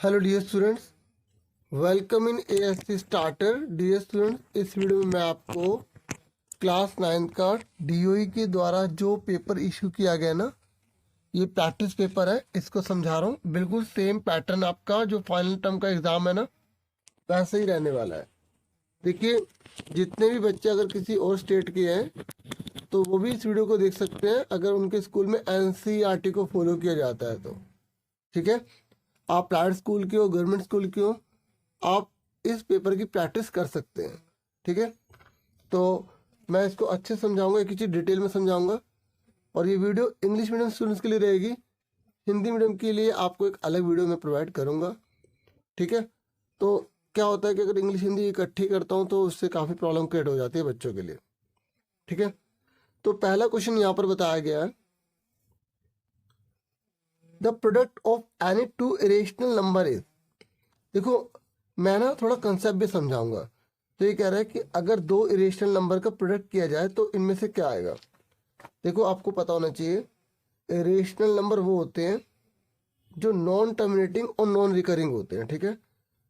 Hello dear students, welcome in ASC starter. Dear students, इस video में मैं आपको क्लास 9 का डीओई के द्वारा जो पेपर इशू किया गया ना, ये प्रैक्टिस पेपर है, इसको समझा रहा हूँ। बिल्कुल सेम पैटर्न आपका जो फाइनल टर्म का एग्ज़ाम है ना, वैसे ही रहने वाला है। देखिए, जितने भी बच्चे अगर किसी और स्टेट के हैं तो वो भी इस वीडियो को देख सकते हैं, अगर उनके स्कूल में एनसीईआरटी को फॉलो किया जाता है तो। ठीक है, आप प्राइवेट स्कूल के हो, गवर्नमेंट स्कूल के हो, आप इस पेपर की प्रैक्टिस कर सकते हैं। ठीक है, तो मैं इसको अच्छे समझाऊंगा, एक ही चीज़ डिटेल में समझाऊंगा। और ये वीडियो इंग्लिश मीडियम स्टूडेंट्स के लिए रहेगी, हिंदी मीडियम के लिए आपको एक अलग वीडियो मैं प्रोवाइड करूंगा। ठीक है, तो क्या होता है कि अगर इंग्लिश हिंदी इकट्ठी करता हूँ तो उससे काफ़ी प्रॉब्लम क्रिएट हो जाती है बच्चों के लिए। ठीक है, तो पहला क्वेश्चन यहाँ पर बताया गया है, the product of any two irrational number is. देखो, मैं ना थोड़ा कंसेप्ट भी समझाऊंगा। तो ये कह रहा है कि अगर दो इरेशनल नंबर का प्रोडक्ट किया जाए तो इनमें से क्या आएगा। देखो, आपको पता होना चाहिए, इरेशनल नंबर वो होते हैं जो नॉन टर्मिनेटिंग और नॉन रिकरिंग होते हैं। ठीक है,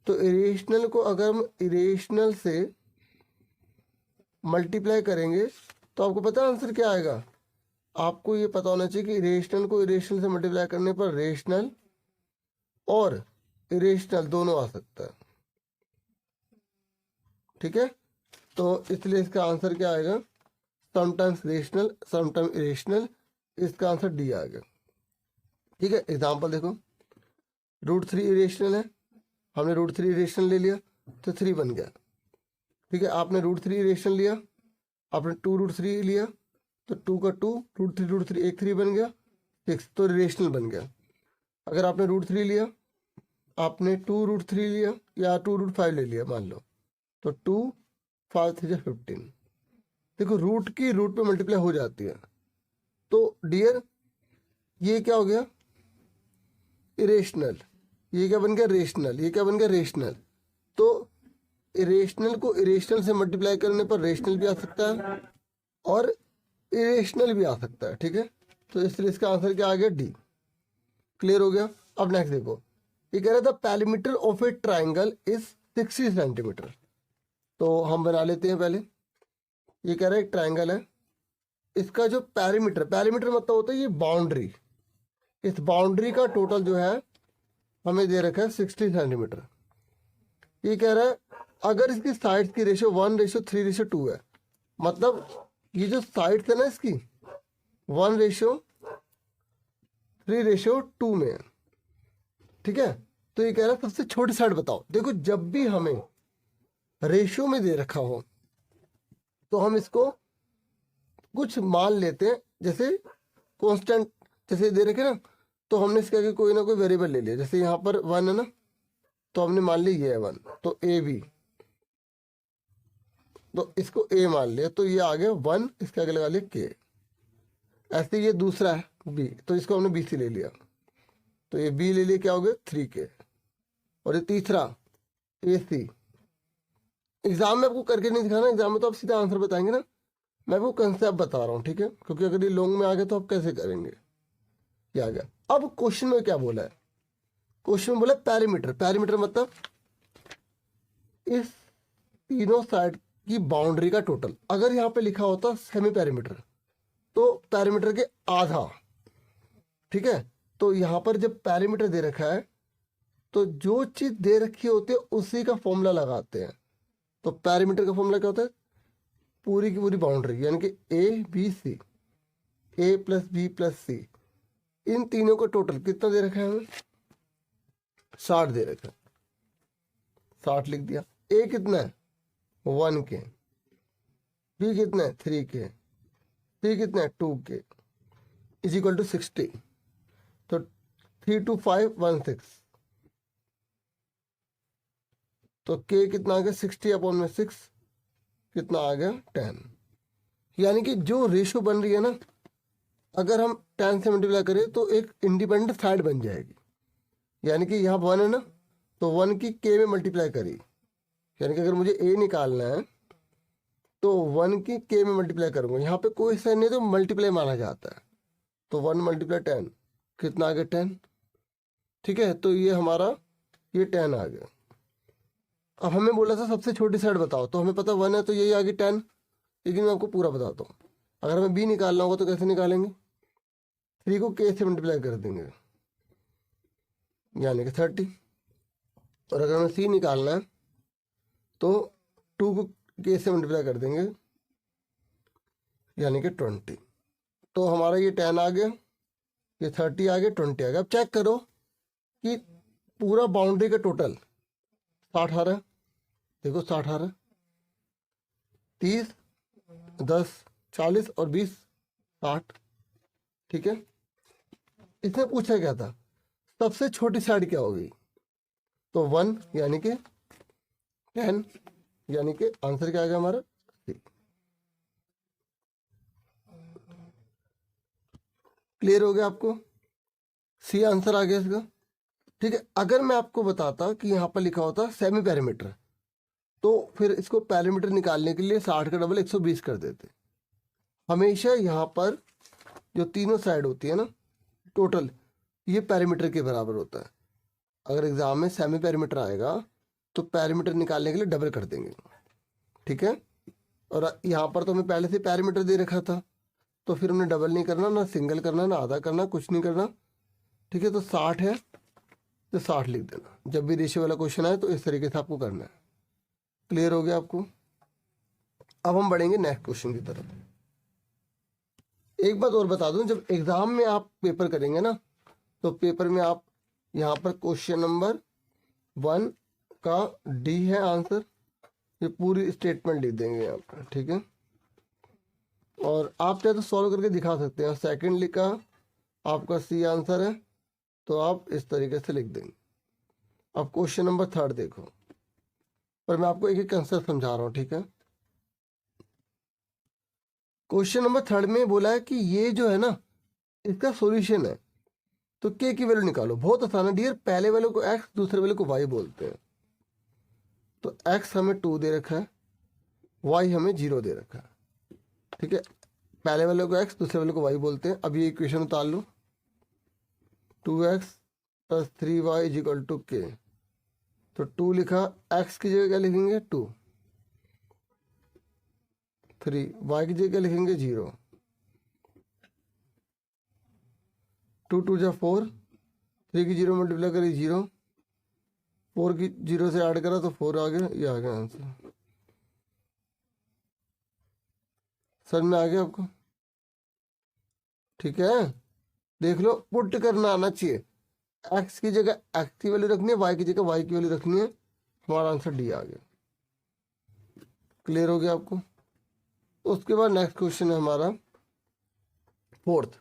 तो इरेशनल को अगर हम इरेशनल से मल्टीप्लाई करेंगे तो आपको पता है आंसर क्या आएगा। आपको ये पता होना चाहिए कि इरेशनल को इरेशनल से मल्टीप्लाई करने पर रेशनल और इरेशनल दोनों आ सकता है। ठीक है, तो इसलिए इसका आंसर क्या आएगा, समटाइम्स रेशनल समटाइम्स इरेशनल। इसका आंसर डी आ गया। ठीक है, एग्जाम्पल देखो, √3 इरेशनल है, हमने √3 इरेशनल ले लिया तो 3 बन गया। ठीक है, आपने √3 इरेशनल लिया, आपने 2√3 लिया तो 2 का 2, √3 एक 3 बन गया, 6, तो इरेशनल बन गया। अगर आपने √3 लिया, आपने 2√3 लिया या 2√5 ले लिया मान लो, तो 2 5 3 15। देखो, रूट की रूट पे मल्टीप्लाई हो जाती है। तो डियर, ये क्या हो गया, इरेशनल। ये क्या बन गया, रेशनल। ये क्या बन गया, रेशनल। तो इरेशनल को इरेशनल से मल्टीप्लाई करने पर रेशनल भी आ सकता है और इरेशनल भी आ सकता है। ठीक है, तो इसलिए इसका आंसर क्या आ गया, डी। क्लियर हो गया। अब नेक्स्ट देखो, ये कह रहा था perimeter of A triangle is 60 centimetre. तो हम बना लेते हैं पहले। ये कह रहा है एक ट्राइंगल है, इसका जो पैरीमीटर, पैरीमीटर मतलब होता है ये बाउंड्री, इस बाउंड्री का टोटल जो है हमें दे रखा है 60 सेंटीमीटर। ये कह रहा है अगर इसकी साइड्स की रेशियो 1:3:2 है, मतलब ये जो साइड्स है ना इसकी 1:3:2 में है। ठीक है, तो ये कह रहा है सबसे छोटी साइड बताओ। देखो, जब भी हमें रेशियो में दे रखा हो तो हम इसको कुछ मान लेते हैं, जैसे कांस्टेंट जैसे दे रखे ना, तो हमने इसके आगे कोई ना कोई वेरिएबल ले लिया। जैसे यहाँ पर 1 है ना, तो हमने मान लिया ये है 1, तो ए बी, तो इसको ए मान लिया, तो ये आ गया 1, इसके आगे लगा लिया के। ऐसे ये दूसरा है बी, तो इसको हमने बी सी ले लिया, तो ये बी ले लिया, क्या हो गया 3K। और ये तीसरा ए सी। एग्जाम में आपको करके नहीं दिखाना, एग्जाम में तो आप सीधा आंसर बताएंगे ना, मैं आपको कंसेप्ट बता रहा हूँ। ठीक है, क्योंकि अगर ये लॉन्ग में आ गया तो आप कैसे करेंगे। ये आ गया। अब क्वेश्चन में क्या बोला है, क्वेश्चन में बोला पैरीमीटर। पैरीमीटर मतलब इस तीनों साइड की बाउंड्री का टोटल। अगर यहाँ पे लिखा होता सेमी पैरीमीटर तो पैरीमीटर के आधा। ठीक है, तो यहाँ पर जब पैरीमीटर दे रखा है तो जो चीज दे रखी होती है उसी का फॉर्मूला लगाते हैं। तो पैरीमीटर का फॉर्मूला क्या होता है, पूरी की पूरी बाउंड्री, यानी कि A B C, A plus B plus C, इन तीनों का टोटल कितना दे रखा है हमें, 60 दे रखा है, 60 लिख दिया। ए कितना है 1K, बी कितना है 3K, सी कितना है 2K, इज इक्वल टू 60। तो 3 2 5 1 6, तो K कितना आ गया 60/6, कितना आ गया 10। यानी कि जो रेशियो बन रही है ना, अगर हम 10 से मल्टीप्लाई करें तो एक इंडिपेंडेंट साइड बन जाएगी। यानी कि यहाँ 1 है ना, तो 1 की K में मल्टीप्लाई करी, यानी कि अगर मुझे A निकालना है तो 1 की K में मल्टीप्लाई करूंगा। यहाँ पे कोई साइन नहीं तो मल्टीप्लाई माना जाता है, तो 1 × 10 कितना आ गया 10। ठीक है, तो ये हमारा ये 10 आ गया। अब हमें बोला था सबसे छोटी साइड बताओ, तो हमें पता 1 है तो यही आ गई 10, लेकिन मैं आपको पूरा बताता हूँ। अगर हमें b निकालना होगा तो कैसे निकालेंगे, 3 को k से मल्टीप्लाई कर देंगे यानी कि 30, और अगर हमें c निकालना है तो 2 को k से मल्टीप्लाई कर देंगे यानी कि 20। तो हमारा ये 10 आ गया, ये 30 आ गया, 20 आ गया। अब चेक करो कि पूरा बाउंड्री का टोटल 60 आ रहा है। देखो 60 आ रहा है, 30, 10, 40 और 20, 60। ठीक है, इसने पूछा क्या था, सबसे छोटी साइड क्या होगी, तो 1 यानी कि 10 यानी कि आंसर क्या आ गया हमारा C। क्लियर हो गया आपको, C आंसर आ गया इसका। ठीक है, अगर मैं आपको बताता कि यहाँ पर लिखा होता सेमी पैरामीटर, तो फिर इसको पैरामीटर निकालने के लिए 60 का डबल 120 कर देते। हमेशा यहाँ पर जो तीनों साइड होती है ना टोटल, ये पैरामीटर के बराबर होता है। अगर एग्जाम में सेमी पैरामीटर आएगा तो पैरामीटर निकालने के लिए डबल कर देंगे। ठीक है, और यहाँ पर तो हमें पहले से पैरामीटर दे रखा था, तो फिर हमने डबल नहीं करना, ना सिंगल करना, ना आधा करना, कुछ नहीं करना। ठीक है, तो 60 है तो 60 लिख देना। जब भी रेशियो वाला क्वेश्चन आए तो इस तरीके से आपको करना है। क्लियर हो गया आपको। अब हम बढ़ेंगे नेक्स्ट क्वेश्चन की तरफ। एक बात और बता दूं, जब एग्जाम में आप पेपर करेंगे ना, तो पेपर में आप यहाँ पर क्वेश्चन नंबर 1 का डी है आंसर, ये पूरी स्टेटमेंट लिख देंगे यहाँ पर। ठीक है, और आप चाहे तो सॉल्व करके दिखा सकते हैं। सेकंड लिखा आपका सी आंसर है, तो आप इस तरीके से लिख देंगे। अब क्वेश्चन नंबर 3 देखो, पर मैं आपको एक एक कंसेप्ट समझा रहा हूँ। ठीक है, क्वेश्चन नंबर 3 में बोला है कि ये जो है ना इसका सॉल्यूशन है, तो के की वैल्यू निकालो। बहुत आसान है डियर, पहले वाले को एक्स दूसरे वाले को वाई बोलते हैं। तो एक्स हमें 2 दे रखा है, वाई हमें 0 दे रखा है। ठीक है, पहले वाले को एक्स दूसरे वाले को वाई बोलते हैं। अब ये इक्वेशन उतार लो, 2x + 3y = k। तो 2 लिखा, x की जगह क्या लिखेंगे 2, 3 y की जगह क्या लिखेंगे 0, 2 2 जा 4, 3 की 0 मल्टीप्लाई करी 0, 4 की 0 से ऐड करा तो 4 आ गया। ये आ गया आंसर। समझ में आ गया आपको। ठीक है, देख लो, पुट करना आना चाहिए। एक्स की जगह एक्स की वैल्यू रखनी है, वाई की जगह वाई की वैल्यू रखनी है। हमारा आंसर डी आ गया। क्लियर हो गया आपको। तो उसके बाद नेक्स्ट क्वेश्चन है हमारा 4th।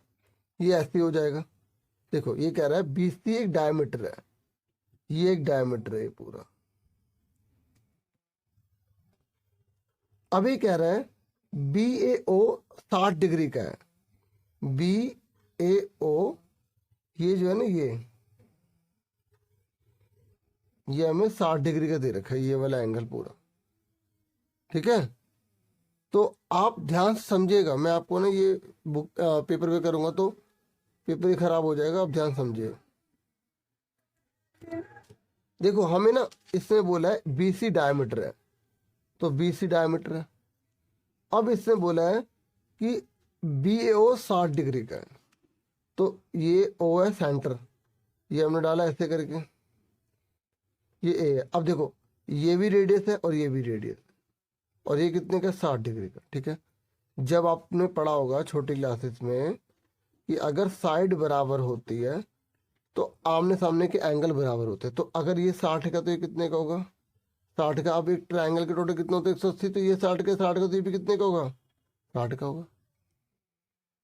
ये ऐसे ही हो जाएगा। देखो ये कह रहा है BC एक डायमीटर है, ये एक डायमीटर है पूरा। अभी कह रहा है BAO 60 डिग्री का है। BAO ये जो है ना ये हमें 60 डिग्री का दे रखा है, ये वाला एंगल पूरा। ठीक है, तो आप ध्यान से समझिएगा। मैं आपको ना ये बुक पेपर पे करूंगा तो पेपर ही खराब हो जाएगा। आप ध्यान समझिए। देखो हमें ना इसमें बोला है BC डायमीटर है, तो BC डायमीटर है। अब इसने बोला है कि BAO 60 डिग्री का है, तो ये O है सेंटर, ये हमने डाला ऐसे करके, ये A है। अब देखो ये भी रेडियस है और ये भी रेडियस, और ये कितने का 60 डिग्री का। ठीक है, जब आपने पढ़ा होगा छोटी क्लासेस में कि अगर साइड बराबर होती है तो आमने सामने के एंगल बराबर होते हैं। तो अगर ये 60 का तो ये कितने का होगा 60 का। अब एक ट्रायंगल के टोटल कितना होता है 180, तो ये 60 का तो ये भी कितने का होगा 60 का होगा।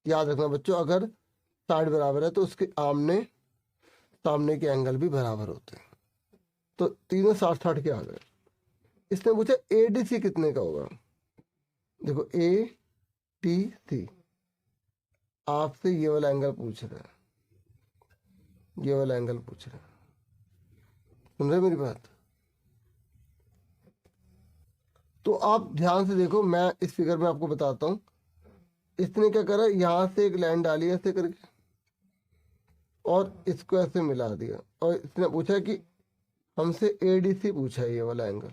याद रखना बच्चों, अगर साइड बराबर है तो उसके आमने सामने के एंगल भी बराबर होते हैं। तो तीनों 60 60 के आ गए। इसने पूछा ADC कितने का होगा। देखो ADC आपसे ये वाला एंगल पूछ रहा है, ये वाला एंगल पूछ रहा है। सुन रहे मेरी बात। तो आप ध्यान से देखो, मैं इस फिगर में आपको बताता हूं। इसने क्या करा, यहां से एक लाइन डाली ऐसे करके और इसको ऐसे मिला दिया, और इसने पूछा कि हमसे ADC पूछा है, ये वाला एंगल।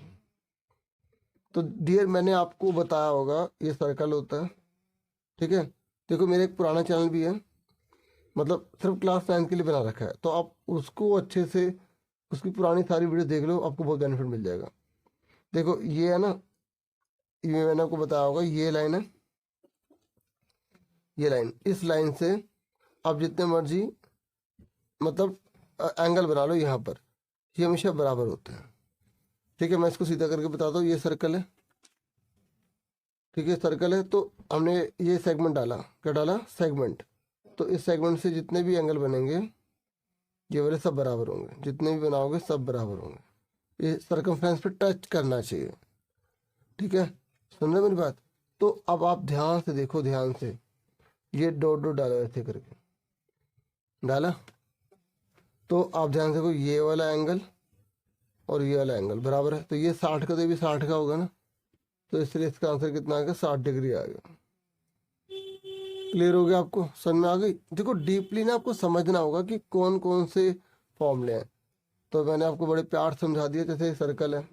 तो डियर मैंने आपको बताया होगा ये सर्कल होता है, ठीक है। देखो मेरा एक पुराना चैनल भी है, मतलब सिर्फ क्लास 9 के लिए बना रखा है, तो आप उसको अच्छे से उसकी पुरानी सारी वीडियो देख लो, आपको बहुत बेनिफिट मिल जाएगा। देखो ये है ना, ये मैंने आपको बताया होगा, ये लाइन है, ये लाइन, इस लाइन से आप जितने मर्जी मतलब एंगल बना लो यहाँ पर, ये हमेशा बराबर होते हैं, ठीक है। मैं इसको सीधा करके बताता हूँ, ये सर्कल है, ठीक है, सर्कल है। तो हमने ये सेगमेंट डाला, क्या डाला, सेगमेंट। तो इस सेगमेंट से जितने भी एंगल बनेंगे ये वाले सब बराबर होंगे, जितने भी बनाओगे सब बराबर होंगे, ये सर्कमफ्रेंस पे टच करना चाहिए, ठीक है। सुन रहे मेरी बात? तो अब आप ध्यान से देखो, ध्यान से, ये डॉट डॉट डालो ऐसे करके, डाला। तो आप ध्यान से देखो, ये वाला एंगल और ये वाला एंगल बराबर है, तो ये 60 का, तो ये भी 60 का होगा ना, तो इसलिए इसका आंसर कितना आ गया, 60 डिग्री आ गया। क्लियर हो गया आपको, समझ में आ गई? देखो डीपली ना आपको समझना होगा कि कौन कौन से फॉर्मूले हैं। तो मैंने आपको बड़े प्यार से समझा दिया, जैसे सर्कल है,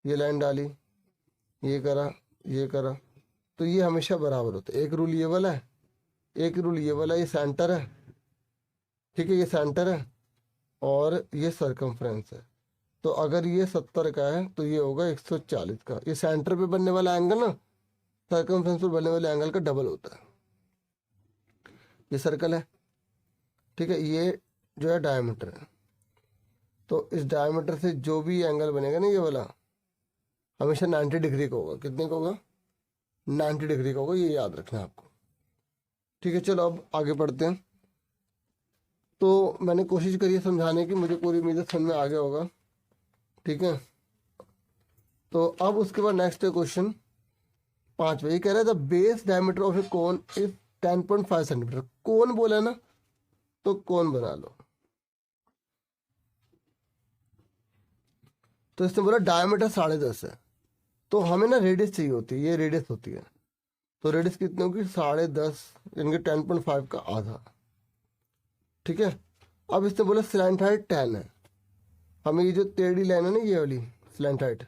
ये लाइन डाली, ये करा, ये करा, तो ये हमेशा बराबर होता है। एक रूल ये वाला है, एक रूल ये वाला, ये सेंटर है, ठीक है, ये सेंटर है और ये सर्कमफ्रेंस है। तो अगर ये 70 का है तो ये होगा 140 का। ये सेंटर पे बनने वाला एंगल ना सर्कमफ्रेंस पे बनने वाले एंगल का डबल होता है। ये सर्कल है, ठीक है, ये जो है डायमीटर है, तो इस डायमीटर से जो भी एंगल बनेगा ना ये वाला, हमेशा 90 डिग्री का होगा। कितने का होगा? 90 डिग्री का होगा, ये याद रखना है आपको, ठीक है। चलो अब आगे बढ़ते हैं। तो मैंने कोशिश करी है समझाने की, मुझे पूरी उम्मीद है समझ में आ गया होगा, ठीक है। तो अब उसके बाद नेक्स्ट क्वेश्चन 5 ये कह रहा है the base diameter of a cone is 10.5 centimetre. Cone बोला ना, तो कोन बना लो। तो इसने बोला डायमीटर 10.5 है, तो हमें ना रेडियस चाहिए होती है, ये रेडियस होती है। तो रेडियस कितनी होगी? 10.5 यानी कि 10.5 का आधा, ठीक है। अब इसने बोला स्लैंट हाइट 10 है, हमें ये जो टेढ़ी लाइन है ना ये वाली स्लैंट हाइट,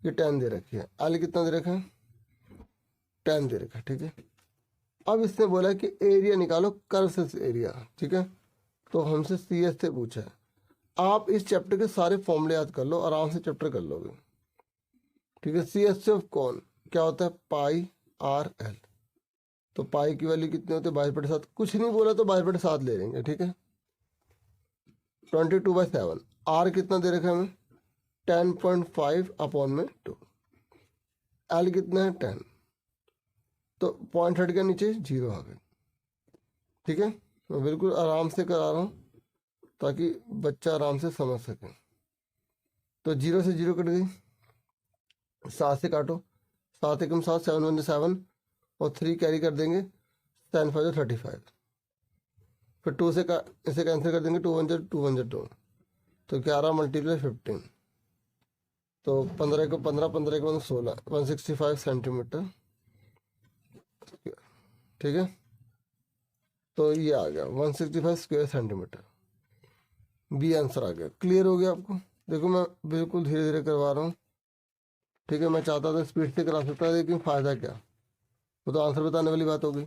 ये 10 दे रखी है। एल कितना दे रखा है? 10 दे रखा है, ठीक है। अब इसने बोला कि एरिया निकालो, कर्व से एरिया, ठीक है। तो हमसे CS से पूछा है। आप इस चैप्टर के सारे फॉर्मूले याद कर लो, आराम से चैप्टर कर लोगे, ठीक है। CS ऑफ कौन क्या होता है? पाई आर एल। तो पाई की वैल्यू कितनी होती है? 22/7। कुछ नहीं बोला तो 22/7 ले लेंगे, ठीक है। 22/7। आर कितना दे रखा है हमें? 10.5 अपॉन में 2। एल कितना है? 10। तो पॉइंट हट गया नीचे, 0 आ गए, ठीक है। मैं बिल्कुल आराम से करा रहा हूँ ताकि बच्चा आराम से समझ सके। तो 0 से 0 कट गई, 7 से काटो, 7 एकम 7, 7 1 7 और 3 कैरी कर देंगे, 10 5 35। फिर 2 से इसे कैंसिल कर देंगे, 2 1 2 1 2, तो 11 × 15। तो 15 को 15, 15 को 16, 165 सेंटीमीटर, ठीक है। तो ये आ गया 165 स्क्वायर सेंटीमीटर, बी आंसर आ गया। क्लियर हो गया आपको? देखो मैं बिल्कुल धीरे धीरे करवा रहा हूँ, ठीक है। मैं चाहता था स्पीड से करा सकता, लेकिन फ़ायदा क्या, वो तो आंसर बताने वाली बात हो गई,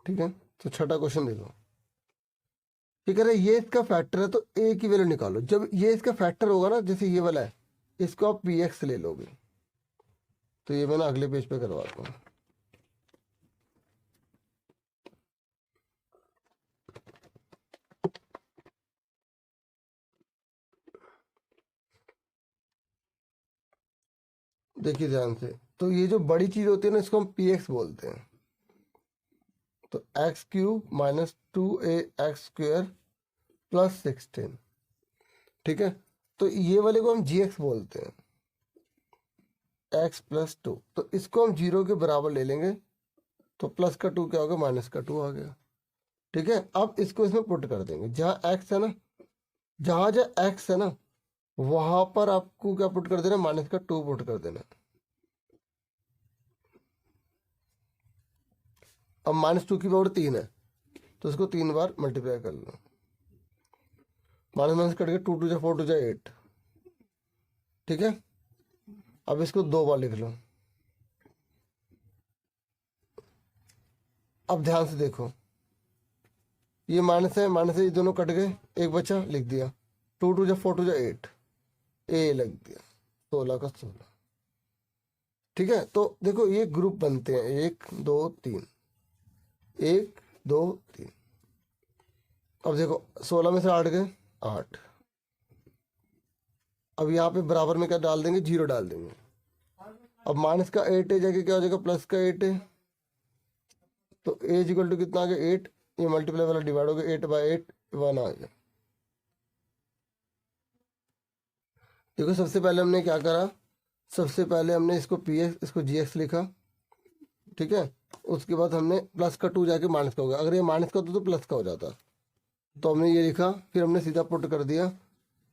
ठीक है। तो छठा क्वेश्चन देखो, ठीक है। ये इसका फैक्टर है, तो ए की वैल्यू निकालो। जब ये इसका फैक्टर होगा ना, जैसे ये वाला है, इसको आप PX ले लोगे। तो ये मैं ना अगले पेज पे करवाता हूँ। देखिए ध्यान से, तो ये जो बड़ी चीज होती है ना, इसको हम PX बोलते हैं। तो x³ - 2AX² + 16, ठीक है। तो ये वाले को हम GX बोलते हैं, x + 2। तो इसको हम 0 के बराबर ले लेंगे, तो प्लस का 2 क्या होगा? माइनस का 2 आ गया, ठीक है। अब इसको इसमें पुट कर देंगे, जहाँ x है ना, जहाँ जहाँ x है ना वहां पर आपको क्या पुट कर देना? -2 पुट कर देना। अब -2 की पावर 3 है, तो इसको 3 बार मल्टीप्लाई कर लो। माइनस माइनस कट के 2 2 जा 4 2 जा 8, ठीक है। अब इसको 2 बार लिख लो। अब ध्यान से देखो, ये माइनस है माइनस है, ये दोनों कट गए, एक बचा, लिख दिया 2 2 जा 4 2 जा 8, ए लग दिया 16 का 16, ठीक है। तो देखो ये ग्रुप बनते हैं 1 2 3, 1 2 3। अब देखो 16 में से 8 गए 8। अब यहाँ पे बराबर में क्या डाल देंगे, 0 डाल देंगे। अब माइनस का 8 है, जाके क्या हो जाएगा, प्लस का 8 है, तो ए इक्वल टू कितना आ गया 8, ये मल्टीप्लाई वाला डिवाइड हो गया, 8/8 1 आ गया। देखो सबसे पहले हमने क्या करा, सबसे पहले हमने इसको पी एक्स इसको जी एक्स लिखा, ठीक है। उसके बाद हमने प्लस का 2 जाके माइनस का हो गया, अगर ये माइनस का होता तो प्लस का हो जाता, तो हमने ये लिखा, फिर हमने सीधा पुट कर दिया,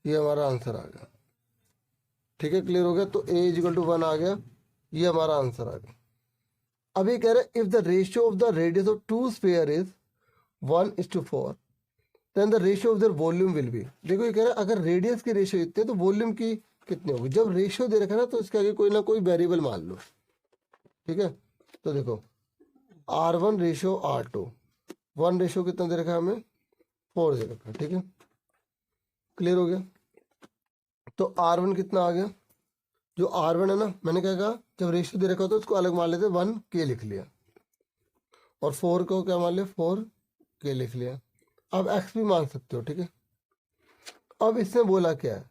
ये हमारा आंसर आ गया, ठीक है। क्लियर हो गया। तो ए इक्वल टू 1 आ गया, ये हमारा आंसर आ गया। अब ये कह रहे हैं if the ratio of the radius of two sphere is 1:4 then the ratio of their volume will be. देखो ये कह रहा है अगर रेडियस की रेशियो इतने तो वॉल्यूम की कितनी होगी। जब रेशियो दे रखा है ना तो इसके आगे कोई ना कोई वेरिएबल मान लो, ठीक है। तो देखो R1 रेशियो R2, 1 रेशियो कितना दे रखा है हमें 4 दे रखा है, ठीक है। क्लियर हो गया। तो R1 कितना आ गया, जो R1 है ना, मैंने क्या कहा जब रेशियो दे रखा हो तो उसको अलग मान लेते, 1K लिख लिया, और 4 को क्या मान लिया 4K लिख लिया। अब x भी मान सकते हो, ठीक है। अब इसने बोला क्या है,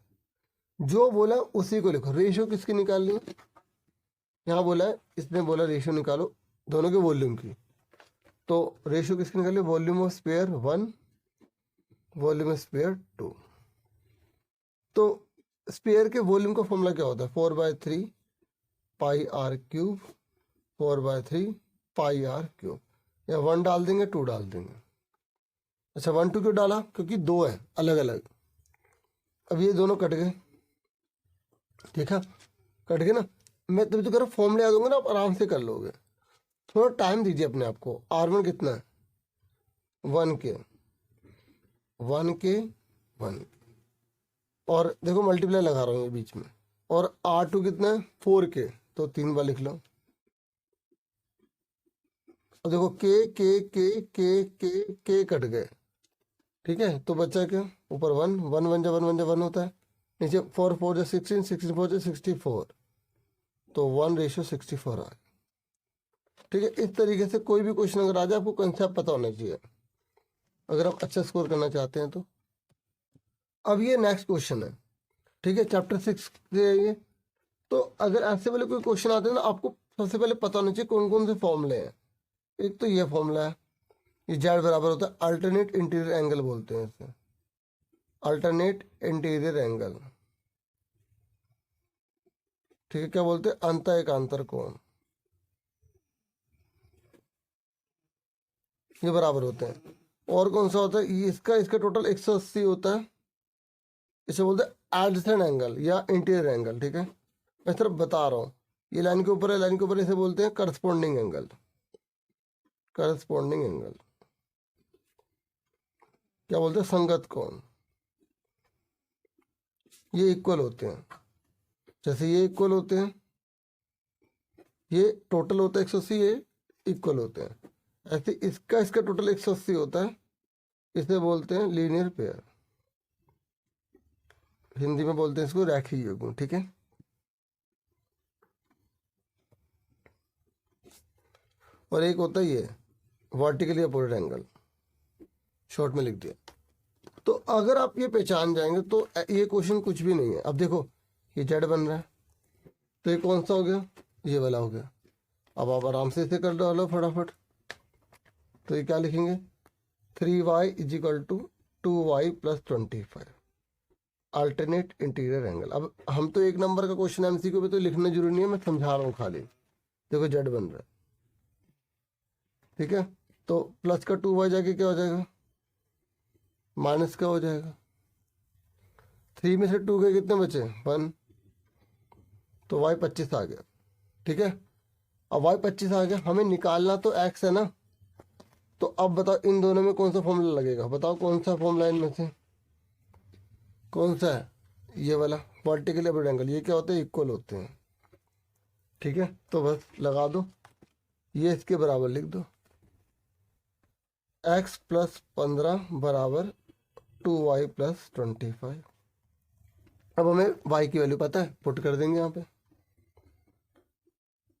जो बोला उसी को लिखो। रेशियो किसकी निकालनी है, यहाँ बोला है, इसने बोला रेशियो निकालो दोनों के वॉल्यूम की, तो रेशियो किसकी निकाली, volume of sphere 1 volume of sphere 2। तो स्फीयर के वॉल्यूम का फॉर्मूला क्या होता है, 4/3 पाई r क्यूब, 4/3 पाई r क्यूब, या 1 डाल देंगे 2 डाल देंगे। अच्छा 1 2 क्यों डाला, क्योंकि 2 है अलग अलग। अब ये दोनों कट गए, ठीक है, कट गए ना। मैं तभी तो कह रहा हूँ फॉर्मूले याद होंगे ना, आप आराम से कर लोगे। थोड़ा टाइम दीजिए अपने आप को। R1 कितना है 1K 1, और देखो मल्टीप्लाई लगा रहा हूँ ये बीच में, और R2 कितना है 4K, तो 3 बार लिख लो। और देखो के कट गए, ठीक है। तो बच्चा क्या, ऊपर 1 1 1 जा 1 होता है, नीचे 4 4 जा 16 16 4 जा 64, तो 1:64 आ गया, ठीक है। इस तरीके से कोई भी क्वेश्चन अगर आ जाए आपको कंसेप्ट पता होना चाहिए, अगर आप अच्छा स्कोर करना चाहते हैं तो। अब ये नेक्स्ट क्वेश्चन है, ठीक है, चैप्टर 6 से ये। तो अगर ऐसे वाले कोई क्वेश्चन आते हैं ना, आपको सबसे पहले पता होना चाहिए कौन कौन से फॉर्मूले हैं। एक तो ये फॉर्मूला है, ये जेड बराबर होता है अल्टरनेट इंटीरियर एंगल बोलते हैं इसे, अल्टरनेट इंटीरियर एंगल, ठीक है। क्या बोलते हैं, अंत एकांतर कोण, ये बराबर होते हैं। और कौन सा होता है, ये इसका टोटल 180 होता है, इसे बोलते हैं एडजेसेंट एंगल या इंटीरियर एंगल, ठीक है। मैं सिर्फ बता रहा हूँ, ये लाइन के ऊपर है, लाइन के ऊपर इसे बोलते हैं करस्पॉन्डिंग एंगल, करस्पॉन्डिंग एंगल, क्या बोलते हैं, संगत कोण। ये इक्वल होते हैं, जैसे ये इक्वल होते हैं, ये टोटल होता है 180, ये इक्वल होते हैं। ऐसे इसका टोटल 180 होता है, इसे बोलते हैं लीनियर पेयर, हिंदी में बोलते हैं इसको रैखिक युग्म, ठीक है। और एक होता है ये वर्टिकली अपोजिट एंगल, शॉर्ट में लिख दिया। तो अगर आप ये पहचान जाएंगे तो ये क्वेश्चन कुछ भी नहीं है। अब देखो ये जेड बन रहा है, तो ये कौन सा हो गया, ये वाला हो गया। अब आप आराम से इसे कर डालो फटाफट। तो ये क्या लिखेंगे, 3y = 2y + 25, alternate interior angle. अब हम तो 1 नंबर का क्वेश्चन MCQ पे तो लिखना जरूरी नहीं है, मैं समझा रहा हूँ खाली। देखो जेड बन रहा है, ठीक है। तो प्लस का 2y जाके क्या हो जाएगा, माइनस का हो जाएगा। 3 में से 2 के कितने बचे 1, तो y 25 आ गया, ठीक है। अब y 25 आ गया, हमें निकालना तो x है ना। तो अब बताओ इन दोनों में कौन सा फॉर्मूला लगेगा, बताओ कौन सा फॉर्मूला इनमें से, कौन सा है? ये वाला वर्टिकल एब्रेड एंगल। ये क्या होते हैं? इक्वल होते हैं। ठीक है, तो बस लगा दो, ये इसके बराबर लिख दो, x प्लस 15 बराबर 2y प्लस 25। अब हमें y की वैल्यू पता है, पुट कर देंगे यहाँ पे।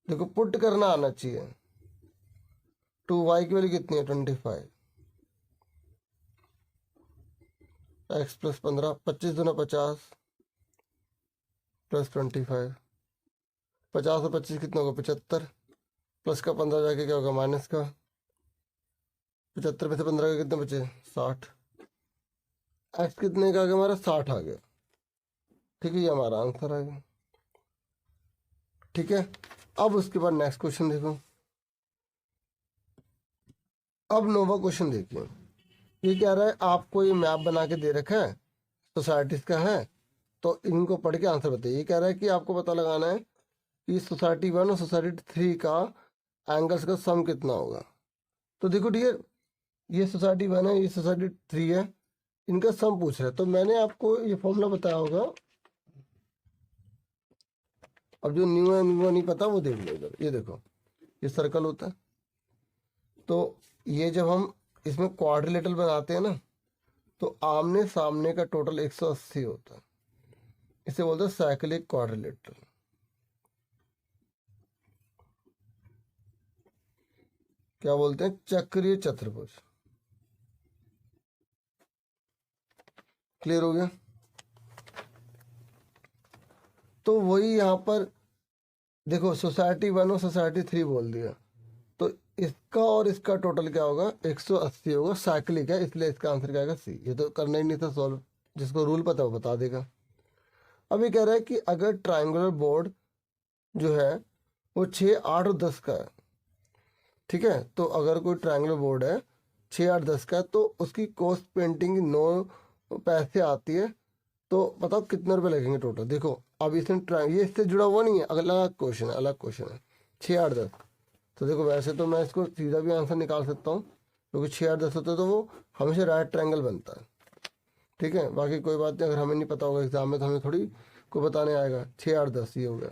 देखो पुट करना आना चाहिए। 2y की वैल्यू कितनी है? 25। x प्लस 15, 25 दूना 50 प्लस 25। 50 और 25 कितना होगा? 75। प्लस का 15 जाके क्या होगा? माइनस का। 75 में से 15 का कितने बचे? 60। x कितने का आ गया हमारा? 60 आ गया। ठीक है, ये हमारा आंसर आ गया। ठीक है, अब उसके बाद नेक्स्ट क्वेश्चन देखो। अब नोवा क्वेश्चन देखिए। ये क्या रहा है? आपको ये मैप बना के दे रखा है, सोसाइटीज का है, तो इनको पढ़ के आंसर बताइए। ये कह रहा है कि आपको पता लगाना है कि सोसाइटी 1 और सोसाइटी 3 का एंगल्स का सम कितना होगा। तो देखो ठीक है, ये सोसाइटी 1 है, ये सोसाइटी 3 है, इनका सम पूछ रहा है। तो मैंने आपको ये फॉर्मूला बताया होगा। अब जो न्यू है न्यू नहीं पता वो देख लो इधर। ये देखो, ये सर्कल होता है, तो ये जब हम इसमें क्वाड्रिलेटरल बनाते हैं ना, तो आमने सामने का टोटल 180 होता है। इसे बोलते हैं साइक्लिक क्वाड्रिलेटरल। क्या बोलते हैं? चक्रीय चतुर्भुज। क्लियर हो गया? तो वही यहाँ पर देखो, सोसाइटी 1 और सोसाइटी 3 बोल दिया, तो इसका और इसका टोटल क्या होगा? 180 होगा। साइक्लिक है, इसलिए इसका आंसर क्या आएगा? सी। ये तो करना ही नहीं था सॉल्व, जिसको रूल पता है वो बता देगा। अभी कह रहा है कि अगर ट्राइंगुलर बोर्ड जो है वो 6, 8 और 10 का है, ठीक है, तो अगर कोई ट्राइंगुलर बोर्ड है 6, 8, 10 का, तो उसकी कॉस्ट पेंटिंग 9 पैसे आती है। तो बताओ कितने रुपए लगेंगे टोटल? देखो अब इसमें ये इससे जुड़ा हुआ नहीं है, अलग क्वेश्चन है, अलग क्वेश्चन है। 6, 8, 10। तो देखो वैसे तो मैं इसको सीधा भी आंसर निकाल सकता हूँ, क्योंकि 6, 8, 10 होता है तो वो हमेशा राइट ट्रायंगल बनता है। ठीक है, बाकी कोई बात नहीं, अगर हमें नहीं पता होगा एग्जाम में तो हमें थोड़ी को बताने आएगा। 6, 8, 10 ये हो गया।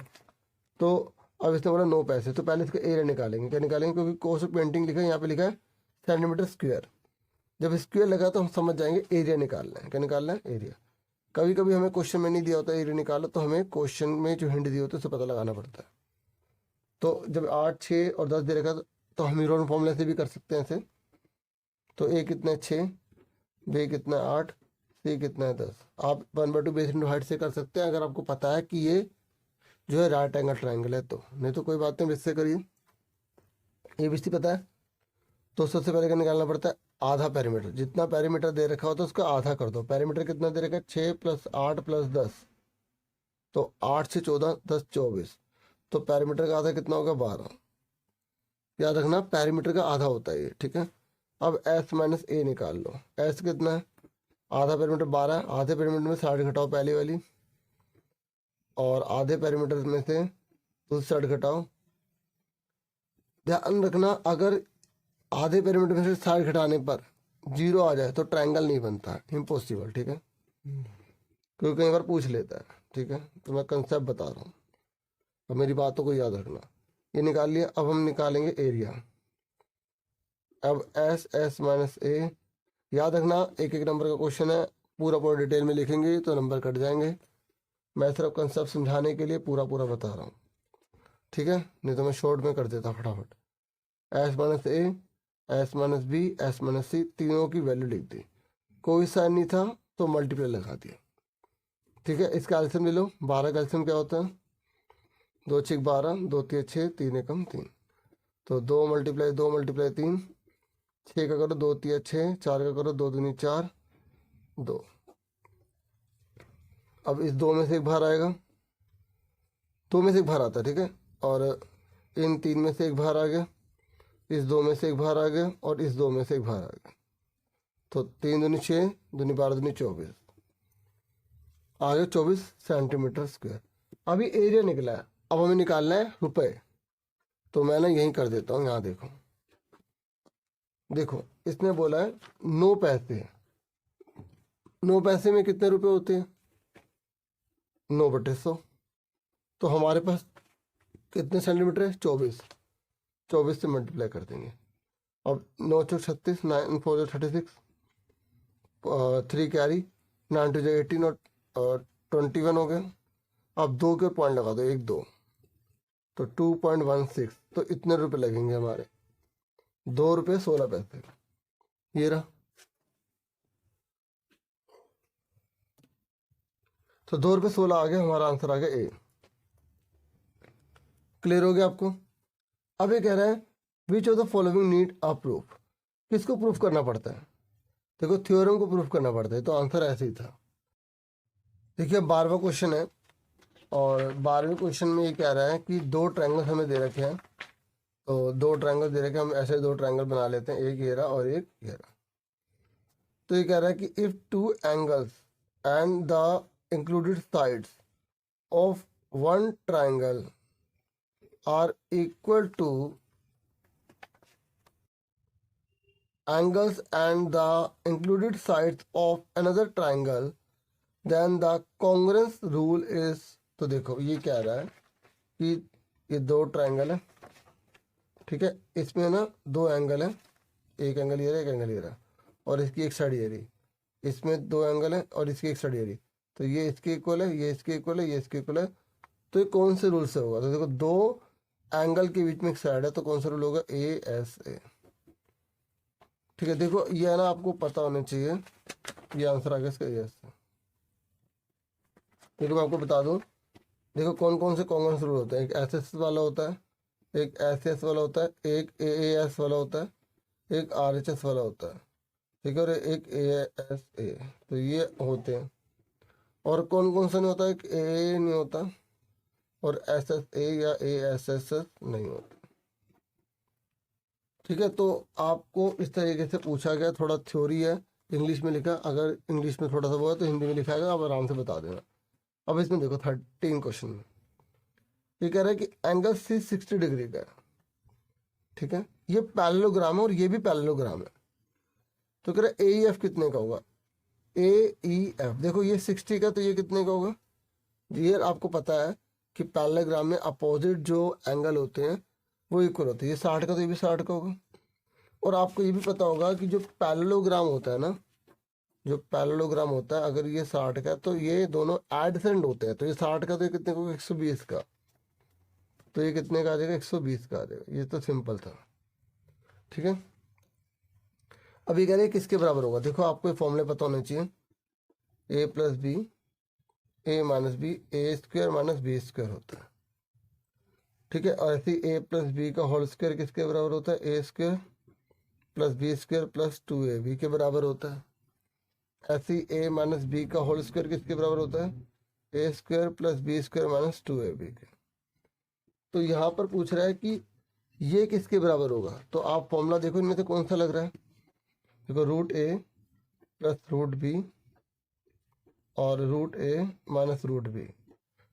तो अब इसने बोला 9 पैसे, तो पहले इसका एरिया निकालेंगे। क्या निकालेंगे? क्योंकि कोर्स ऑफ पेंटिंग लिखा है, यहाँ पे लिखा है सेंटीमीटर स्क्वायर। जब स्क्वायर लगा तो हम समझ जाएंगे एरिया निकालना है। क्या निकालना है? एरिया। कभी कभी हमें क्वेश्चन में नहीं दिया होता एरिया निकालो, तो हमें क्वेश्चन में जो हिंट दी होती है उसे पता लगाना पड़ता है। तो जब 8, 6 और 10 दे रखा तो हम हीरो फॉर्मूले से भी कर सकते हैं ऐसे। तो ए कितना है? 6, बी कितना है? 8, सी कितना है? 10। आप 1/2 बेस इंटू हाइट से कर सकते हैं, अगर आपको पता है कि ये जो है राइट एंगल ट्राइंगल है तो। नहीं तो कोई बात नहीं, इससे करिए। ए बी सी पता है, तो सबसे पहले क्या निकालना पड़ता है? आधा पेरीमीटर। जितना पेरीमीटर दे रखा हो तो उसका आधा कर दो। पेरीमीटर कितना दे रखा है? 6 + 8 + 10, तो 8 से 14, 10, 24। तो पेरीमीटर का आधा कितना होगा? 12। याद रखना पेरीमीटर का आधा होता है ये। ठीक है, अब एस माइनस ए निकाल लो। एस कितना है? आधा पेरीमीटर 12 है। आधे पेरीमीटर में 60 घटाओ पहली वाली, और आधे पेरीमीटर में से दूसरी 60 घटाओ। ध्यान रखना, अगर आधे पेरीमीटर में से 60 घटाने पर 0 आ जाए तो ट्रायंगल नहीं बनता, इम्पॉसिबल। ठीक है, क्योंकि कई बार पूछ लेता है। ठीक है, तो मैं कंसेप्ट बता रहा हूँ, अब मेरी बातों को याद रखना। ये निकाल लिया, अब हम निकालेंगे एरिया। अब एस, एस माइनस ए। याद रखना एक एक नंबर का क्वेश्चन है, पूरा पूरा डिटेल में लिखेंगे तो नंबर कट जाएंगे। मैं सिर्फ कंसेप्ट समझाने के लिए पूरा पूरा बता रहा हूँ। ठीक है, नहीं तो मैं शॉर्ट में कर देता फटाफट। S minus A, S minus B, S minus C, तीनों की वैल्यू लिख दी। कोई साइन नहीं था तो मल्टीप्लाई लगा दिया। ठीक है, इसका एल्सियम ले लो। 12 का एल्सियम क्या होता है? 2 × 12, 2 × 6, 3 × 3। तो 2 × 2 × 3, 6 का करो 2 × 6, 4 का करो 2 दूनी 4, 2। अब इस 2 में से एक बाहर आएगा, 2 में से एक बाहर आता है। ठीक है, और इन 3 में से एक बाहर आ गया, इस 2 में से एक बाहर आ गया, और इस 2 में से एक बाहर आ गया। तो 3 दूनी 6, दूनी 12, दूनी 24, आ गया 24 सेंटीमीटर स्क्वायर। अभी एरिया निकला है, अब हमें निकालना है रुपए। तो मैं ना यहीं कर देता हूँ, यहाँ देखो। देखो इसने बोला है 9 पैसे, 9 पैसे में कितने रुपए होते हैं? 9/100। तो हमारे पास कितने सेंटीमीटर है? 24। 24 से मल्टीप्लाई कर देंगे। अब 9 चौक 36, 9 4 36, 3 कैरी, 9 2 18 और 21 हो गया। अब 2 के पॉइंट लगा दो, 1 2, तो 2.16। तो इतने रुपए लगेंगे हमारे, 2 रुपये 16 पैसे। ये रहा। तो 2 रुपये 16 आ गया, हमारा आंसर आ गया ए। क्लियर हो गया आपको? अब ये कह रहा है which of the following need a proof. किसको प्रूफ करना पड़ता है? देखो थ्योरम को प्रूफ करना पड़ता है। तो आंसर ऐसे ही था। देखिए 12वां क्वेश्चन है, और 12वें क्वेश्चन में ये कह रहा है कि 2 ट्रायंगल हमें दे रखे हैं। तो 2 ट्रायंगल दे रखे हैं, हम ऐसे 2 ट्रायंगल बना लेते हैं, एक ये रहा और एक ये रहा। तो ये कह रहा है कि if 2 angles and the included sides of one triangle are equal to angles and the included sides of another triangle, then the congruence rule is। तो देखो ये कह रहा है कि ये 2 ट्रायंगल है, ठीक है, इसमें ना 2 एंगल है, एक एंगल ये रहा, एक एंगल ये रहा, और इसकी एक साइड ये रही। इसमें 2 एंगल है और इसकी एक साइड ये रही। तो ये इसके इक्वल है, ये इसके इक्वल है, ये इसके इक्वल है। तो ये कौन से रूल से होगा? तो देखो 2 एंगल के बीच में एक साइड है, तो कौन सा रूल होगा? ASA। ठीक है, देखो ये है ना, आपको पता होना चाहिए। ये आंसर आ गया इसका ASA। देखो मैं आपको बता दूं, देखो कौन कौन से कॉन्ग्रुएंस रूल होते हैं। एक SS वाला होता है, एक SS वाला होता है, एक AAS वाला होता है, एक RHS वाला होता है, ठीक है, और एक ASA। तो ये होते हैं। और कौन कौन सा नहीं होता? एक AA नहीं होता, और SSA या ASS नहीं होता। ठीक है, तो आपको इस तरीके से पूछा गया। थोड़ा थ्योरी है, इंग्लिश में लिखा। अगर इंग्लिश में थोड़ा सा वो है तो हिंदी में लिखा है, आप आराम से बता देना। अब इसमें देखो 13 क्वेश्चन में ये कह रहा है कि एंगल C 60 डिग्री का है, ठीक है, ये पैरेललोग्राम है और ये भी पैरेललोग्राम है। तो कह रहा है AEF कितने का होगा? AEF देखो ये 60 का, तो ये कितने का होगा? ये आपको पता है कि पैरेललोग्राम में अपोजिट जो एंगल होते हैं वो इक्वल होते हैं। ये 60 का, तो ये भी 60 का होगा। और आपको ये भी पता होगा कि जो पैरेललोग्राम होता है ना, जो पैरेललोग्राम होता है, अगर ये 60 का है तो ये दोनों एडसेंट होते हैं। तो ये 60 का, तो ये कितने का होगा? 120 का। तो ये कितने का आ जाएगा? 120 का आ जाएगा। ये तो सिंपल था, ठीक है। अब ये कह रहे हैं किसके बराबर होगा? देखो आपको ये फॉर्मूले पता होने चाहिए। A + B, A - B, A² - B² होता है, ठीक है। और ऐसे A + B का होल स्क्वायर किसके बराबर होता है? A² + B² + 2AB के बराबर होता है। ऐसे A - B का होल स्क्वायर किसके बराबर होता है? A² + B² - 2AB के। तो यहाँ पर पूछ रहा है कि ये किसके बराबर होगा? तो आप फॉर्मूला देखो, इनमें से कौन सा लग रहा है? देखो √A + √B और √A - √B।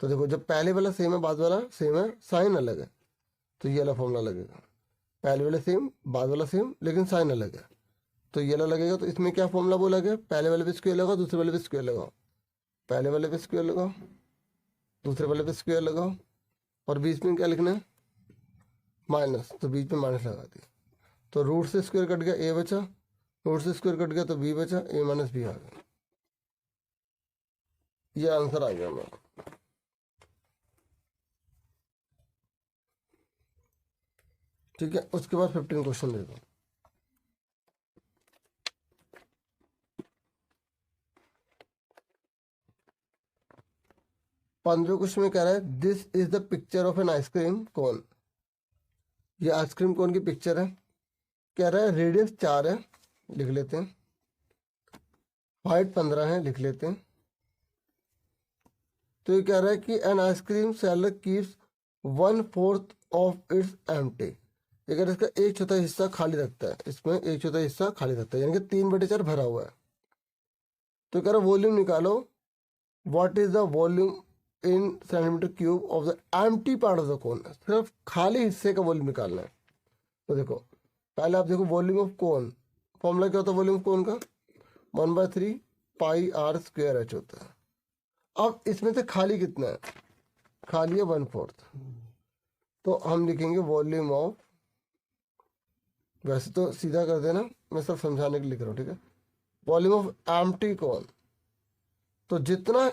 तो देखो जब पहले वाला सेम है, बाद वाला सेम है, साइन अलग है, तो ये वाला फॉर्मूला लगेगा। पहले वाला सेम, बाद वाला सेम, लेकिन साइन अलग है, तो ये वाला लगेगा। तो इसमें क्या फॉर्मूला बोला गया? पहले वाले पे स्क्वायर लगाओ, दूसरे वाले पे स्क्वायर लगाओ, पहले वाले पे स्क्वायर लगाओ, दूसरे वाले पे स्क्वायर लगाओ, और बीच में क्या लिखना है? माइनस। तो बीच में माइनस लगा दिया, तो रूट से स्क्वायर कट गया, A बचा, रूट से स्क्वायर कट गया तो B बचा, A - B आ गया। ये आंसर आ गया हमारा, ठीक है। उसके बाद 15 क्वेश्चन देखो। 15वें क्वेश्चन में कह रहा है this is the picture of an ice cream cone. ये आइसक्रीम कोन की पिक्चर है। कह रहा है रेडियस 4 है, लिख लेते हैं, हाइट 15 है, लिख लेते हैं। तो ये कह रहा है कि an ice cream seller keeps 1/4 of its empty. अगर इसका 1/4 हिस्सा खाली रखता है, इसमें 1/4 हिस्सा खाली रखता है, यानी कि 3/4 भरा हुआ है। तो कह रहा है वॉल्यूम निकालो, what is the volume in cm³ of the empty part of the cone. सिर्फ खाली हिस्से का वॉल्यूम निकालना है। तो देखो पहले आप देखो वॉल्यूम ऑफ कोन, फॉर्मूला क्या होता है वॉल्यूम ऑफ कोन का? 1/3 पाई आर स्क्वायर एच होता है। अब इसमें से खाली कितना है, खाली है 1/4, तो हम लिखेंगे वॉल्यूम ऑफ, वैसे तो सीधा कर देना, मैं सब समझाने के लिए लिख रहा हूँ, ठीक है। वॉल्यूम ऑफ एम्प्टी कॉन, तो जितना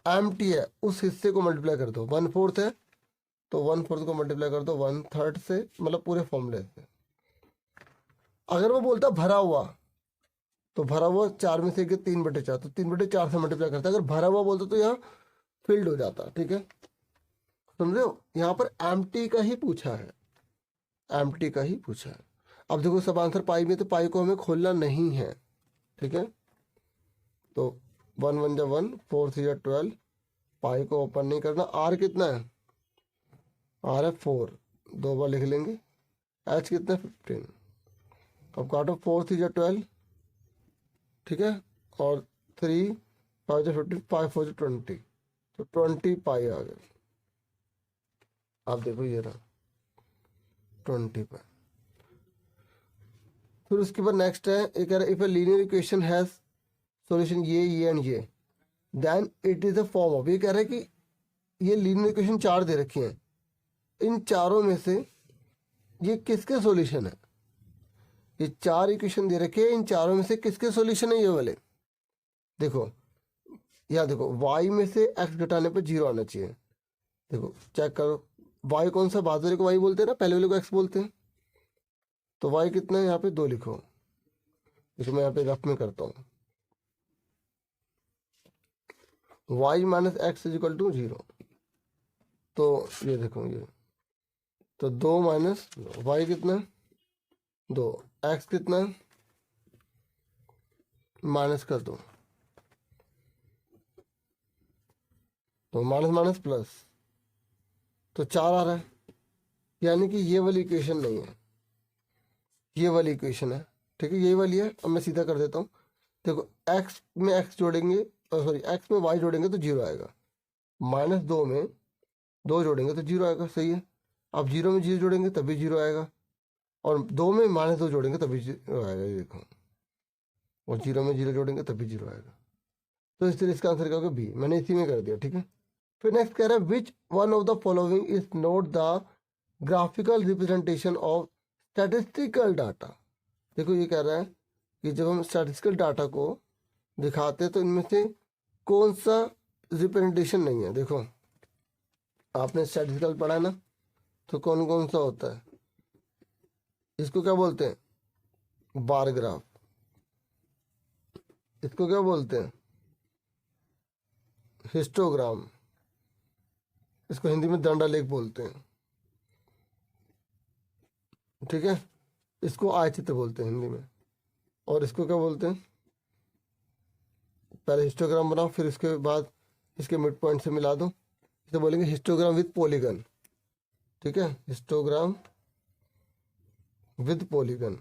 एम्प्टी है उस हिस्से को मल्टीप्लाई कर दो, 1/4 है तो 1/4 को मल्टीप्लाई कर दो 1/3 से, मतलब पूरे फॉर्मूले से। अगर वो बोलता भरा हुआ, तो भरा हुआ 4 में से 3/4, तो 3/4 से मल्टीप्लाई करता है। अगर भरा हुआ बोलता तो यहाँ फिल्ड हो जाता, ठीक है, समझ रहे हो। यहाँ पर एम्प्टी का ही पूछा है, एम्प्टी का ही पूछा है। अब देखो सब आंसर पाई में, तो पाई को हमें खोलना नहीं है, ठीक है। तो 1 1 जा 1, 4 3 जा 12, पाई को ओपन नहीं करना। आर कितना है, आर है 4, 2 बार लिख लेंगे। एच कितना है 15, अब काटो 4 3 जा 12, ठीक है, और 3 5 जा 15, 5 4 जा 20, तो 20 पाई आ गए। आप देखो ये रहा 20 पाई। फिर उसके बाद नेक्स्ट है, एक कह रहा है if a linear equation has solution ये एंड ये, then it is a form of, ये कह रहा है कि ये लीनियर इक्वेशन 4 दे रखी हैं, इन चारों में से ये किसके सॉल्यूशन है। ये 4 इक्वेशन दे रखे हैं, इन चारों में से किसके सॉल्यूशन है ये वाले। देखो यहाँ देखो, y में से x घटाने पर 0 आना चाहिए। देखो चेक करो, y कौन सा, बाद वाले को y बोलते हैं ना, पहले वाले को x बोलते हैं। तो y कितना है, यहाँ पे 2 लिखो। देखो मैं यहाँ पे रफ में करता हूँ, y minus x is equal to 0। तो ये देखो ये, तो 2 माइनस y कितना है 2, x कितना है माइनस कर दो, तो माइनस माइनस प्लस, तो 4 आ रहा है। यानी कि ये वाली इक्वेशन नहीं है, ये वाली इक्वेशन है, ठीक है, यही वाली है। अब मैं सीधा कर देता हूँ। देखो x में x जोड़ेंगे, सॉरी x में y जोड़ेंगे तो 0 आएगा, -2 में 2 जोड़ेंगे तो 0 आएगा, सही है। अब 0 में 0 जोड़ेंगे तभी 0 आएगा, और 2 में -2 जोड़ेंगे तभी 0 आएगा, ये देखो, और 0 में 0 जोड़ेंगे तभी 0 आएगा। तो इस तरह इसका आंसर क्या होगा बी, मैंने इसी में कर दिया, ठीक है। फिर नेक्स्ट कह रहा है which one of the following is note the graphical representation of statistical data. देखो ये कह रहा है कि जब हम स्टैटिस्टिकल डाटा को दिखाते हैं तो इनमें से कौन सा रिप्रेजेंटेशन नहीं है। देखो आपने स्टैटिस्टिकल पढ़ा है ना, तो कौन कौन सा होता है, इसको क्या बोलते हैं बार ग्राफ, इसको क्या बोलते हैं हिस्टोग्राम, इसको हिंदी में दंडालेख बोलते हैं, ठीक है, इसको आयचित्र बोलते हैं हिंदी में। और इसको क्या बोलते हैं, पहले हिस्टोग्राम बनाओ, फिर इसके बाद इसके मिड पॉइंट से मिला दो, इसे बोलेंगे हिस्टोग्राम विद पॉलीगन, ठीक है, हिस्टोग्राम विद पॉलीगन।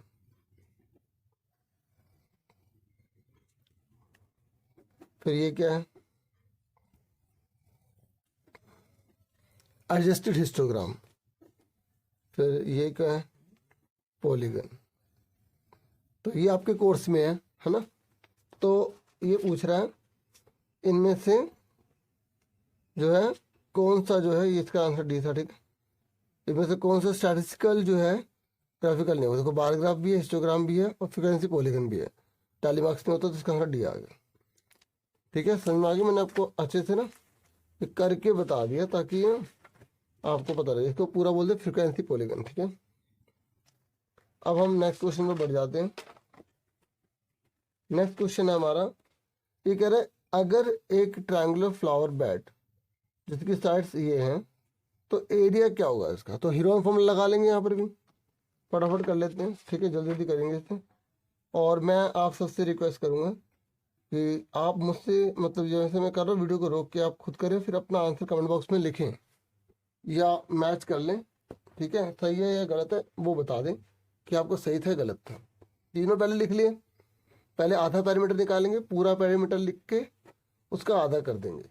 फिर ये क्या है एडजस्टेड हिस्टोग्राम, फिर ये क्या है पॉलीगन। तो ये आपके कोर्स में है ना। तो ये पूछ रहा है इनमें से जो है कौन सा जो है, ये इसका आंसर डी था, ठीक है। इनमें से कौन सा स्टैटिस्टिकल जो है ग्राफिकल नहीं होगा। देखो बार ग्राफ भी है, हिस्टोग्राम भी है, और फ्रीक्वेंसी पॉलीगन भी है। टैली मार्क्स में होता तो इसका आंसर डी आ गया, ठीक है। समझ में आ गया, मैंने आपको अच्छे से ना करके बता दिया ताकि आपको पता लगे। इसको पूरा बोलते फ्रीक्वेंसी पॉलीगन, ठीक है। अब हम नेक्स्ट क्वेश्चन में बढ़ जाते हैं। नेक्स्ट क्वेश्चन है हमारा, ये कह रहा है अगर एक ट्रायंगुलर फ्लावर बेड जिसकी साइड्स ये हैं तो एरिया क्या होगा इसका। तो हीरोन फॉर्मूला लगा लेंगे यहाँ पर भी, फटाफट कर लेते हैं, ठीक है, जल्दी जल्दी करेंगे इसे। और मैं आप सबसे रिक्वेस्ट करूँगा कि आप मुझसे, मतलब जैसे मैं कर रहा हूँ वीडियो को रोक के आप खुद करें, फिर अपना आंसर कमेंट बॉक्स में लिखें या मैच कर लें, ठीक है, सही है या गलत है वो बता दें कि आपको सही था गलत था। तीनों पहले लिख लिए, पहले आधा पैरामीटर निकालेंगे, पूरा पैरामीटर लिख के उसका आधा कर देंगे।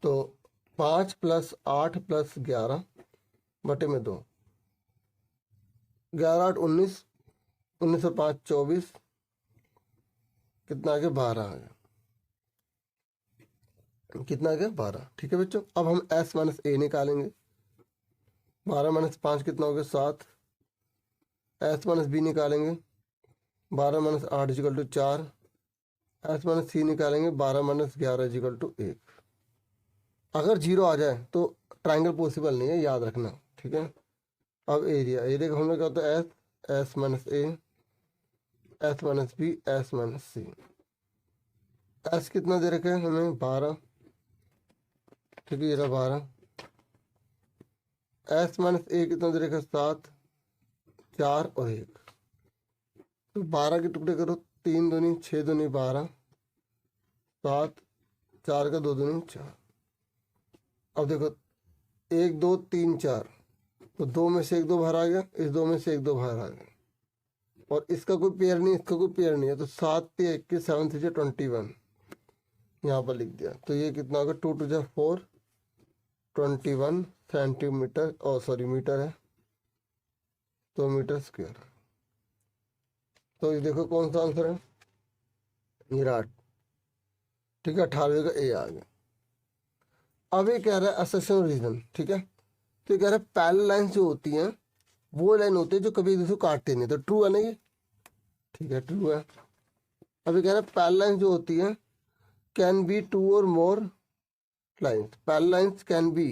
तो 5 + 8 + 11 बटे में 2, 11 8 19, 19 और 5 24, कितना आ गया 12 आ गया, कितना आ गया 12। ठीक है बच्चों, अब हम s माइनस ए निकालेंगे। 12 माइनस 5 कितना हो गया 7। s माइनस बी निकालेंगे, 12 minus 8 equal to 4। s minus C निकालेंगे, 12 माइनस 11 इजिकल टू 1। अगर जीरो आ जाए तो ट्राइंगल पॉसिबल नहीं है, याद रखना। ठीक है, अब एरिया, एरिया का हम लोग क्या होता है S minus A, S minus B, S minus C. S कितना दे रखे हैं हमें 12, ठीक है ये रहा 12। एस माइनस ए कितना दे रखा है 7, 4 और 1। तो 12 के टुकड़े करो, 3 दूनी 6 दूनी 12, 7, 4 का 2 दूनी 4। अब देखो 1 2 3 4, तो 2 में से 1 2 बाहर आ गया, इस 2 में से 1 2 बाहर आ गया, और इसका कोई पेयर नहीं, इसका कोई पेयर नहीं है, तो 7 3 21 7 3 21 यहाँ पर लिख दिया। तो ये कितना होगा 2 2 4, 21 सेंटीमीटर, और सॉरी मीटर है, तो मीटर स्क्वायर। तो ये देखो कौन सा आंसर है, ये रहा। ठीक है, 18वें का ए आ गया। अब ये कह रहा है असर्शन रीजन। ठीक है, तो ये कह रहा है पैरेलल लाइंस जो होती हैं वो लाइन होती है जो कभी एक दूसरे को काटते नहीं, तो ट्रू है ना ये। ठीक है, ट्रू है। अब ये कह रहा है पैरेलल लाइंस जो होती हैं can be 2 or more lines, parallel lines can be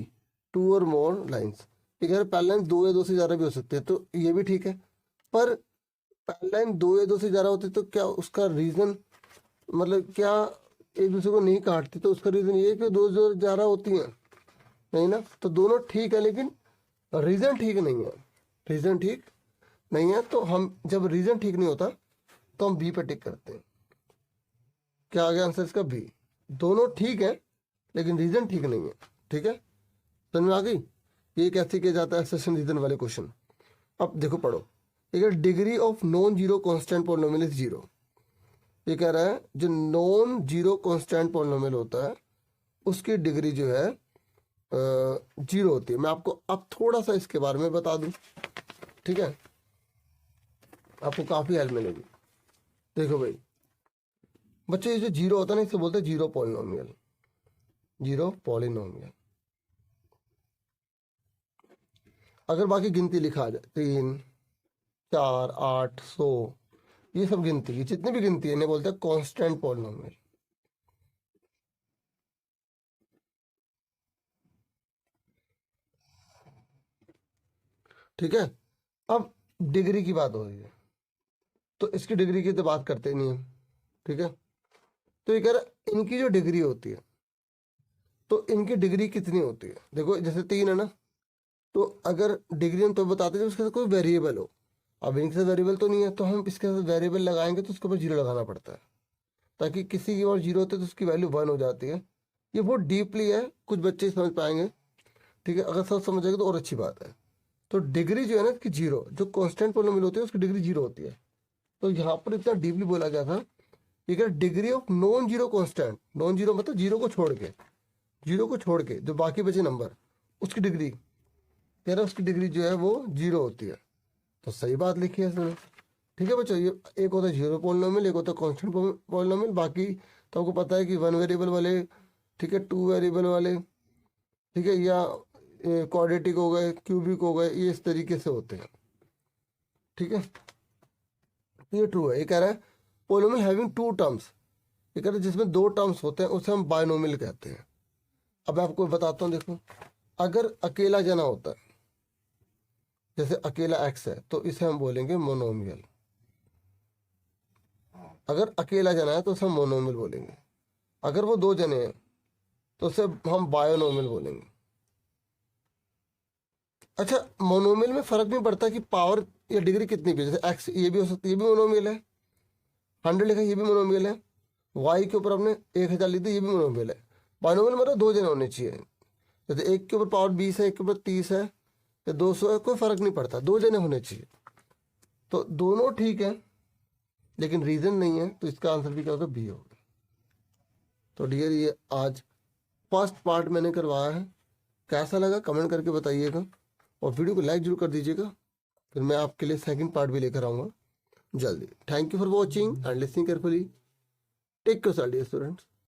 2 or more lines. ये कह रहा है पैरेलल लाइन 2 या 2 से ज़्यादा भी हो सकते हैं, तो ये भी ठीक है। पर पैरेलल लाइन 2 या 2 से ज़्यादा होती है तो क्या उसका रीज़न, मतलब क्या एक दूसरे को नहीं काटती, तो उसका रीज़न ये है कि 2 से ज़्यादा होती हैं, नहीं ना। तो दोनों ठीक है, लेकिन रीज़न ठीक नहीं है, रीज़न ठीक नहीं है। तो हम जब रीज़न ठीक नहीं होता तो हम बी पे टिक करते हैं। क्या आ गया आंसर इसका बी। दोनों ठीक है लेकिन रीज़न ठीक नहीं है। ठीक है, समझ में आ गई। ये कैसे किया जाता है सेशन रीजन वाले क्वेश्चन। अब देखो पढ़ो, ये degree of non zero constant polynomial is zero. ये कह रहा है जो नॉन जीरो कांस्टेंट पॉलिनोमियल होता है उसकी डिग्री जो है जीरो होती है। मैं आपको अब थोड़ा सा इसके बारे में बता दूं, ठीक है, आपको काफ़ी हेल्प मिलेगी। देखो भाई बच्चों, ये जो जीरो होता है ना इसे बोलते हैं जीरो पॉलिनोमियल, जीरो पॉलिनोमियल। अगर बाकी गिनती लिखा आ जाए 3 4 8 100, ये सब गिनती की जितनी भी गिनती है इन्हें बोलते हैं कांस्टेंट पॉलिनोमियल। ठीक है, अब डिग्री की बात हो रही है तो इसकी डिग्री की तो बात करते नहीं हम। ठीक है, तो ये कह रहा इनकी जो डिग्री होती है तो इनकी डिग्री कितनी होती है। देखो जैसे 3 है ना, तो अगर डिग्री हम तो बताते हैं उसके साथ कोई वेरिएबल हो। अब इनके साथ वेरिएबल तो नहीं है, तो हम इसके साथ वेरिएबल लगाएंगे तो उसके ऊपर जीरो लगाना पड़ता है, ताकि किसी की और जीरो होते है तो उसकी वैल्यू 1 हो जाती है। ये बहुत डीपली है, कुछ बच्चे समझ पाएंगे। ठीक है, अगर सब समझ जाएंगे तो और अच्छी बात है। तो डिग्री जो है ना इसकी जीरो, जो कॉन्स्टेंट पॉलिनोमियल होती है उसकी डिग्री जीरो होती है। तो यहाँ पर इतना डीपली बोला गया था, ये क्या degree of non zero constant, non zero मतलब जीरो को छोड़ के, जीरो को छोड़ के जो बाकी बचे नंबर उसकी डिग्री कह रहा है उसकी डिग्री जो है वो जीरो होती है। तो सही बात लिखी है इसमें। ठीक है बच्चों, ये एक होता है जीरो पॉलिनोमियल, एक होता है कॉन्स्टेंट पॉलिनोमियल। बाकी तो आपको पता है कि 1 वेरिएबल वाले, ठीक है, 2 वेरिएबल वाले, ठीक है, या क्वाड्रेटिक हो गए, क्यूबिक हो गए, ये इस तरीके से होते हैं। ठीक है, तो ये ट्रू है। ये कह रहा है पॉलिनोमियल हैविंग 2 टर्म्स, ये कह रहा है जिसमें 2 टर्म्स होते हैं उसे हम बायनोमियल कहते हैं। अब मैं आपको बताता हूँ, देखो अगर अकेला जना होता है, जैसे अकेला एक्स है तो इसे हम बोलेंगे मोनोमियल। अगर अकेला जना है तो उसे हम मोनोमियल बोलेंगे। अगर वो 2 जने हैं तो उसे हम बायोनोमियल बोलेंगे। अच्छा, मोनोमियल में फर्क नहीं पड़ता कि पावर या डिग्री कितनी भी, जैसे एक्स ये भी हो सकती है, ये भी मोनोमियल है। 100 लिखा ये भी मोनोमियल है। वाई के ऊपर हमने 1000 लिख दी, ये भी मोनोमियल है। बायोनोमियल मतलब 2 जने होने चाहिए। जैसे एक के ऊपर पावर 20 है, एक के ऊपर 30 है या 200 है, कोई फर्क नहीं पड़ता, 2 जने होने चाहिए। तो दोनों ठीक है लेकिन रीजन नहीं है, तो इसका आंसर भी क्या होगा बी होगा। तो डियर ये आज फर्स्ट पार्ट मैंने करवाया है, कैसा लगा कमेंट करके बताइएगा और वीडियो को लाइक जरूर कर दीजिएगा। फिर मैं आपके लिए सेकंड पार्ट भी लेकर आऊँगा जल्दी। Thank you for watching and listening carefully. Take your study students.